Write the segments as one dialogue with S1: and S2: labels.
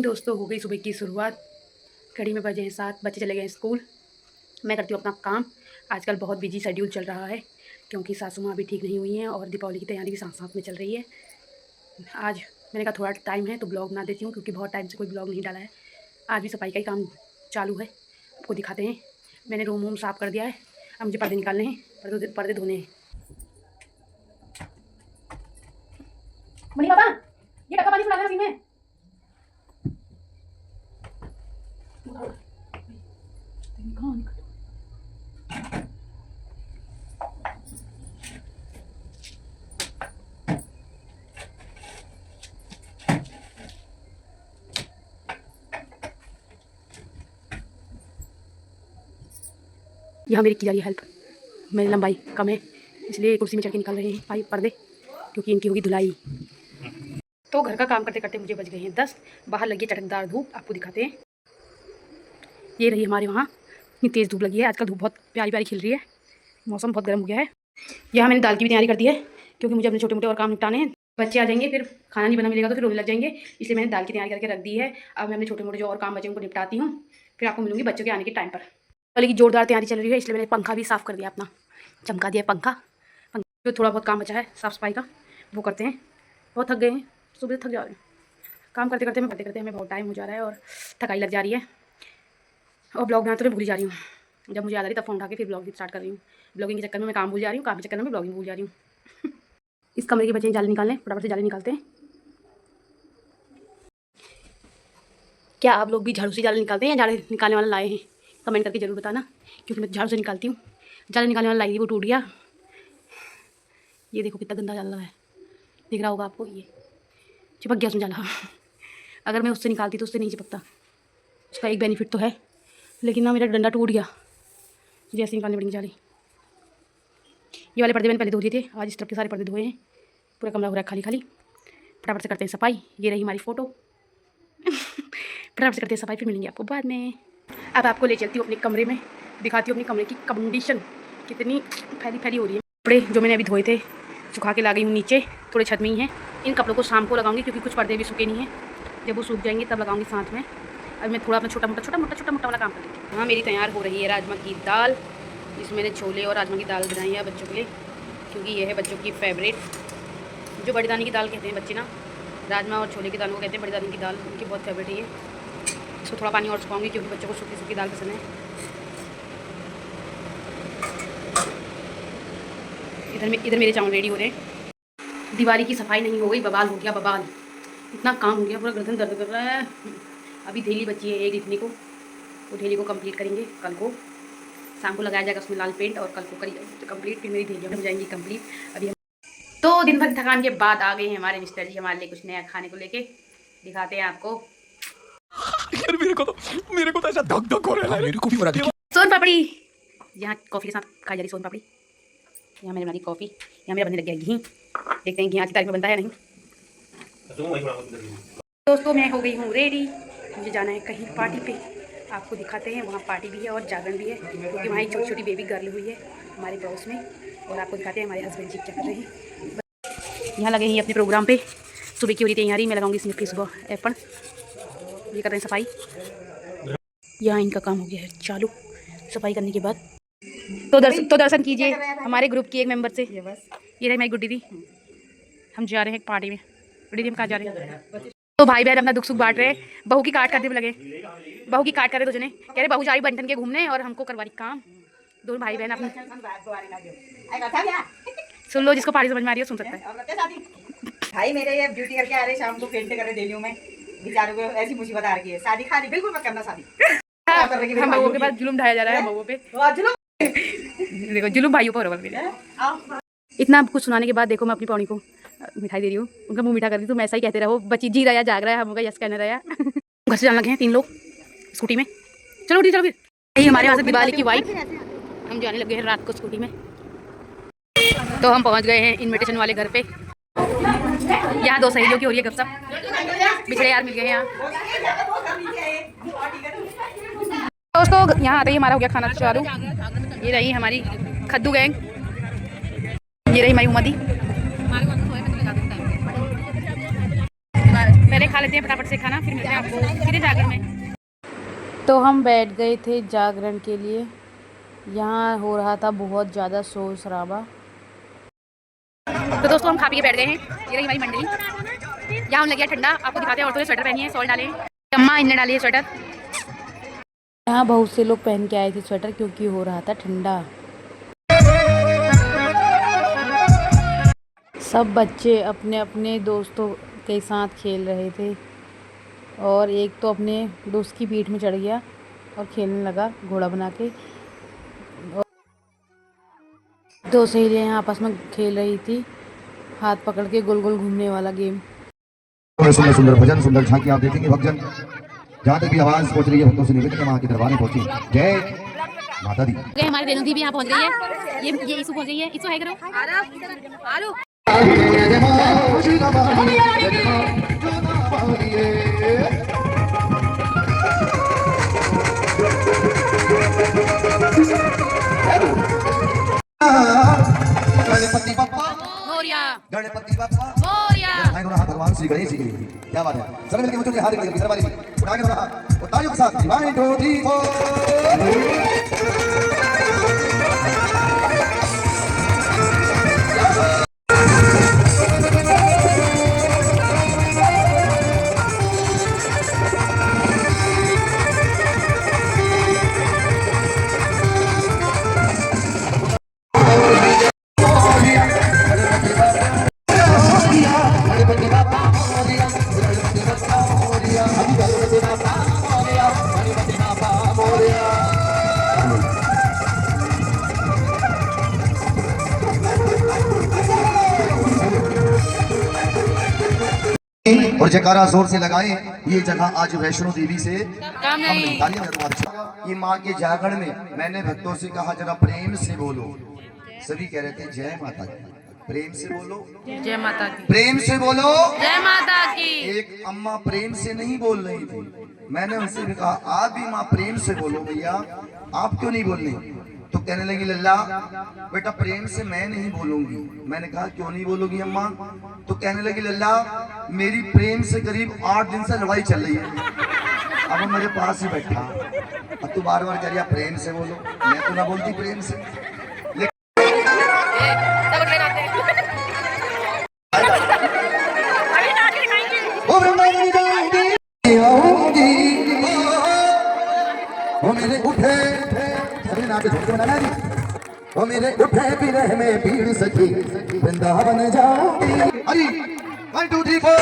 S1: Morning दोस्तों, हो गई सुबह की शुरुआत। घड़ी में बजे हैं 7, बच्चे चले गए स्कूल। मैं करती हूँ अपना काम। आजकल बहुत बिजी शेड्यूल चल रहा है क्योंकि सासू माँ भी ठीक नहीं हुई हैं और दीपावली की तैयारी भी साथ साथ में चल रही है। आज मैंने कहा थोड़ा टाइम है तो ब्लॉग बना देती हूँ क्योंकि बहुत टाइम से कोई ब्लॉग नहीं डाला है। आज भी सफाई का ही काम चालू है, आपको दिखाते हैं। मैंने रूम वूम साफ़ कर दिया है। अब मुझे पर्दे निकालने हैं, पर्दे धोने हैं। मनी पापा, ये टक्का पानी फुला देना में। यहाँ मेरी की जा रही है हेल्प। मेरी लंबाई कम है इसलिए कुर्सी में चढ़ के निकाल रहे हैं पाइप पर्दे, क्योंकि इनकी होगी धुलाई। तो घर का काम करते करते मुझे बज गए हैं 10। बाहर लगी है चटकदार धूप, आपको दिखाते हैं। ये रही हमारे वहाँ, इतनी तेज़ धूप लगी है। आजकल धूप बहुत प्यारी प्यारी खिल रही है, मौसम बहुत गर्म हो गया है। यहाँ मैंने दाल की भी तैयारी कर दी है क्योंकि मुझे अपने छोटे मोटे और काम निपटाने हैं। बच्चे आ जाएंगे फिर खाना नहीं बना मिलेगा तो फिर रोने लग जाएंगे, इसलिए मैंने दाल की तैयारी करके रख दी है। अब मैं अपने छोटे मोटे जो और काम बचे उनको निपटाती हूँ, फिर आपको मिलूंगी बच्चों के आने के टाइम पर। वाली की जोरदार तैयारी चल रही है, इसलिए मैंने पंखा भी साफ़ कर दिया, अपना चमका दिया पंखा। जो थोड़ा बहुत काम बचा है साफ़ सफाई का वो करते हैं। बहुत थक गए हैं, सुबह थक जा रहे हैं काम करते करते हमें बहुत टाइम हो जा रहा है और थकाई लग जा रही है। और ब्लॉग बनाते तो भूल जा रही हूँ, जब मुझे याद आ रही तब फ़ोन उठा के फिर ब्लॉगिंग स्टार्ट कर रही हूँ। ब्लॉगिंग के चक्कर में मैं काम भूल जा रही हूँ, काम के चक्कर में मैं ब्लॉगिंग भूल जा रही हूँ। इस कमरे के बच्चे जाले निकालने, फटाफट से जाले निकालते हैं। क्या आप लोग भी झाड़ू से जाले निकालते हैं या जाले निकालने वाला लाए हैं? कमेंट करके ज़रूर बताना, क्योंकि मैं झाड़ू से निकालती हूँ। जाले निकालने वाला लाई थी, वो टूट गया। ये देखो कितना गंदा जाला है, दिख रहा होगा आपको। ये चिपक गया उसमें जाला। अगर मैं उससे निकालती तो उससे नहीं चिपकता। उसका एक बेनिफिट तो है, लेकिन ना मेरा डंडा टूट गया, जैसे निकालने पड़ेंगे जाली। ये वाले पर्दे मैंने पहले धो दिए थे, आज इस तरफ के सारे पर्दे धोए हैं। पूरा कमरा हो रहा है खाली खाली। फटाफट से करते हैं सफाई। ये रही हमारी फ़ोटो। फटाफट से करते हैं सफाई, फिर मिलेंगे आपको बाद में। अब आपको ले चलती हूँ अपने कमरे में, दिखाती हूँ अपने कमरे की कंडीशन कितनी फैली फैली हो रही है। कपड़े जो मैंने अभी धोए थे सुखा के ला गई हूँ नीचे, थोड़े छत में ही हैं। इन कपड़ों को शाम को लगाऊंगी क्योंकि कुछ पर्दे भी सूखे नहीं हैं। जब वो सूख जाएंगे तब लगाऊंगी साथ में। अब मैं थोड़ा अपना छोटा मोटा वाला काम कर लेती हूँ। हाँ, मेरी तैयार हो रही है राजमा की दाल, जिसमें मैंने छोले और राजमा की दाल बनाई है बच्चों के लिए, क्योंकि ये है बच्चों की फेवरेट। जो बड़ी दानी की दाल कहते हैं बच्चे ना, राजमा और छोले की दाल को कहते हैं बड़ी दानी की दाल, उनकी बहुत फेवरेट है ये। इसको थोड़ा पानी और सुखाऊंगी क्योंकि बच्चों को सूखी सूखी दाल पसंद है। इधर मेरे चावल रेडी हो रहे हैं। दिवाली की सफाई नहीं हो गई, बवाल हो गया बवाल। इतना काम हो गया, पूरा गर्दन दर्द कर रहा है। अभी धेली बची है एक लिखने को, वो धेली को कंप्लीट करेंगे कल को। शाम को लगाया जाएगा उसमें लाल पेंट और कल को करी कंप्लीट, फिर मेरी धेलियाँ हो जाएंगी कंप्लीट। अभी तो दिन भर थकान के बाद आ गए हैं हमारे मिस्टर जी हमारे लिए कुछ नया खाने को लेके। दिखाते हैं आपको।
S2: यार मेरे को तो ऐसा धक धक हो रहा है। मेरे को भी हो रहा है।
S1: सोन पापड़ी यहाँ कॉफ़ी के साथ खाई जा रही सोन पापड़ी। यहाँ मैंने बना दी कॉफ़ी, यहाँ मेरा बनने लग गया घी। देखते हैं घी आज की तारीख में बनता है नहीं। दोस्तों मैं हो गई हूँ रेडी, मुझे जाना है कहीं पार्टी पे। आपको दिखाते हैं, वहाँ पार्टी भी है और जागरण भी है, क्योंकि वहाँ एक छोटी छोटी बेबी गर्ल हुई है हमारे पड़ोस में। और आपको दिखाते हैं हमारे हस्बैंड जी क्या कर रहे हैं। यहाँ लगे हैं अपने प्रोग्राम पे। सुबह की हो रही तैयारी, मैं लगाऊंगी इसमें फिर सुबह एप्पन। ये कर रहे हैं सफाई। यहाँ इनका काम हो गया है चालू सफाई करने के बाद। तो दर्शन कीजिए हमारे ग्रुप की एक मेंबर से। ये रही मेरी गुड्डी दी। हम जा रहे हैं पार्टी में। गुड्डी दी हम कहाँ जा रहे हैं? तो भाई बहन अपना दुख सुख बांट रहे हैं। बहू की काट करने में लगे, बहू की काट कर रहे दो जने। कह रहे बहू जा रही बंटन के घूमने और हमको करवा रही काम। दोनों भाई बहन अपने सुन लो, जिसको पार्टी समझ में आ रही है सुन सकता है।
S3: भाई मेरे ये ड्यूटी करके आ रहे, शाम को पेंट करे डेली में बेचारों को ऐसी मुसीबत आ रही है। शादी खाली बिल्कुल मत करना शादी।
S1: हम बहू के पास जुलूम ढाया जा रहा है बहू पे। देखो जुलूम भाइयों पर होगा। इतना कुछ सुनाने के बाद देखो मैं अपनी पौनी को मिठाई दे रही हूँ, उनका मुंह मीठा कर दी। तुम ऐसा ही कहते रहो, बच्ची जी रहा जाग रहा है, हम होगा यस कहने रहा। घर से जाने लगे हैं 3 लोग स्कूटी में। चलो उठी चलो फिर। यही हमारे यहाँ से दिवाली की वाइब। हम जाने लगे हैं रात को स्कूटी में। तो हम पहुँच गए हैं इन्विटेशन वाले घर पे। यहाँ 2 सहेलियों की हो रही है गपशप, बिछड़े यार मिल गए हैं यहाँ। दोस्तों यहाँ आते ही हमारा हो गया खाना चालू। ये रही हमारी खद्दू गैंग, ये रही हमारी उमदी। मैंने खा खा लेते हैं फटाफट से खाना, फिर मिलते हैं आपको सीधे जागरण में। तो हम बैठ गए थे जागरण के लिए। यहाँ हो रहा था बहुत ज़्यादा शोर शराबा। तो दोस्तों हम खा पी के बैठ गए हैं। ये रही हमारी मंडली। यहाँ लग गया ठंडा, आपको दिखाते हैं। औरतों ने स्वेटर पहनी है, सॉल डाले, अम्मा इनने डाली है स्वेटर। यहाँ बहुत से लोग पहन के आए थे स्वेटर क्योंकि हो रहा था ठंडा। सब बच्चे अपने अपने दोस्तों के साथ खेल रहे थे और एक तो अपने दोस्त की पीठ में चढ़ गया और खेलने लगा घोड़ा बना के। और दो सहेलियाँ यहाँ आपस में खेल रही थी हाथ पकड़ के गोल गोल घूमने वाला गेम।
S4: सुंदर सुंदर भजन, सुंदर झांकी आप देखेंगे भक्तजन। जहाँ तक भी आवाज पहुंच रही है भक्तों से निवेदन है मां के दरबार में पहुंची। जय माता दी।
S1: हमारी रेणु दी भी यहाँ पहुंच रही है। ये ईसु पहुंच रही है। ईसु है करो आलो।
S4: गणपति बप्पा
S1: मोरिया,
S4: गणपति बप्पा
S1: मोरिया।
S4: भगवान श्री गणेश जी के लिए क्या बात है। सभी मिलकर ऊंचे हाथ करके दरबारी उठा के रहा और तालियों के साथ 1 2 3 4। और जयकारा जोर से लगाए। ये जगह आज वैष्णो देवी से ये माँ के जागरण में मैंने भक्तों से कहा जरा प्रेम से बोलो। सभी कह रहे थे जय माता की। प्रेम से बोलो
S1: जय माता की।
S4: प्रेम से बोलो
S1: जय माता की।
S4: एक अम्मा प्रेम से नहीं बोल रही थी। मैंने उनसे भी कहा आप भी माँ प्रेम से बोलो भैया, आप क्यों नहीं बोल रही? तो कहने लगी लल्ला बेटा प्रेम से मैं नहीं बोलूंगी। मैंने कहा क्यों नहीं बोलोगी अम्मा? तो कहने लगी लल्ला मेरी प्रेम से करीब 8 दिन से लड़ाई चल रही है। अब वो मेरे पास ही बैठा, अब तू बार बार कह रही प्रेम से बोलो। मैं तो ना बोलती प्रेम से। वो मेरे उठे वो मेरे उठे बिरह में भीड़ सखी वृंदावन जाऊंगी। अरे 1 2 3 4।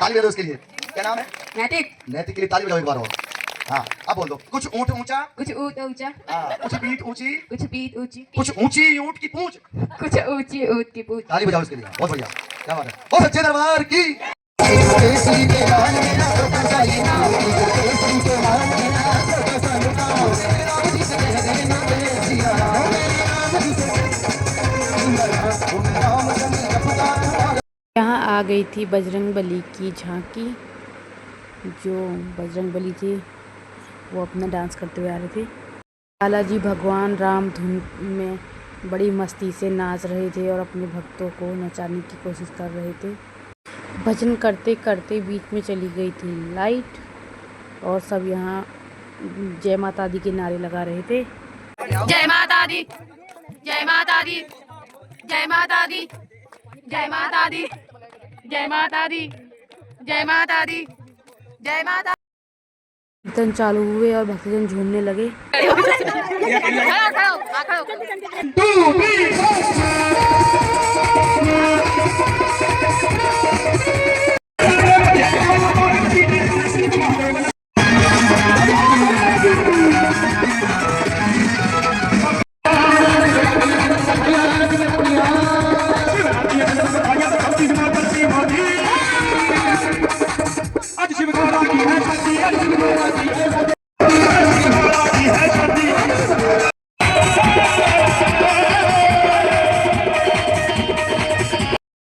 S4: ताली बजाओ उसके लिए। क्या नाम है?
S3: नैतिक।
S4: नैतिक के लिए ताली बजाओ एक बार और। हाँ अब बोल दो। कुछ ऊंट ऊंचा,
S3: कुछ ऊंट ऊंचा,
S4: कुछ पीठ ऊंची,
S3: कुछ पीठ ऊंची,
S4: कुछ ऊंची ऊंट की पूंछ,
S3: कुछ ऊंची ऊंट की पूंछ।
S4: ताली बजाओ उसके लिए। बहुत बढ़िया, क्या बात है। और सच्चे दरबार की
S1: यहाँ आ गई थी बजरंगबली की झांकी। जो बजरंगबली थे वो अपना डांस करते हुए आ रहे थे। बालाजी भगवान राम धुन में बड़ी मस्ती से नाच रहे थे और अपने भक्तों को नचाने की कोशिश कर रहे थे। भजन करते करते बीच में चली गई थी लाइट और सब यहाँ जय माता दी के नारे लगा रहे थे। जय माता दी, जय माता दी, जय माता दी, जय माता दी, जय माता दी, जय माता दी, जय माता। कीर्तन चालू हुए और भक्तजन झूमने लगे।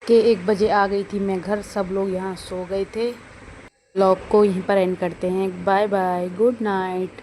S1: के 1 बजे आ गई थी मैं घर, सब लोग यहाँ सो गए थे। व्लॉग को यहीं पर एंड करते हैं। Bye bye, good night.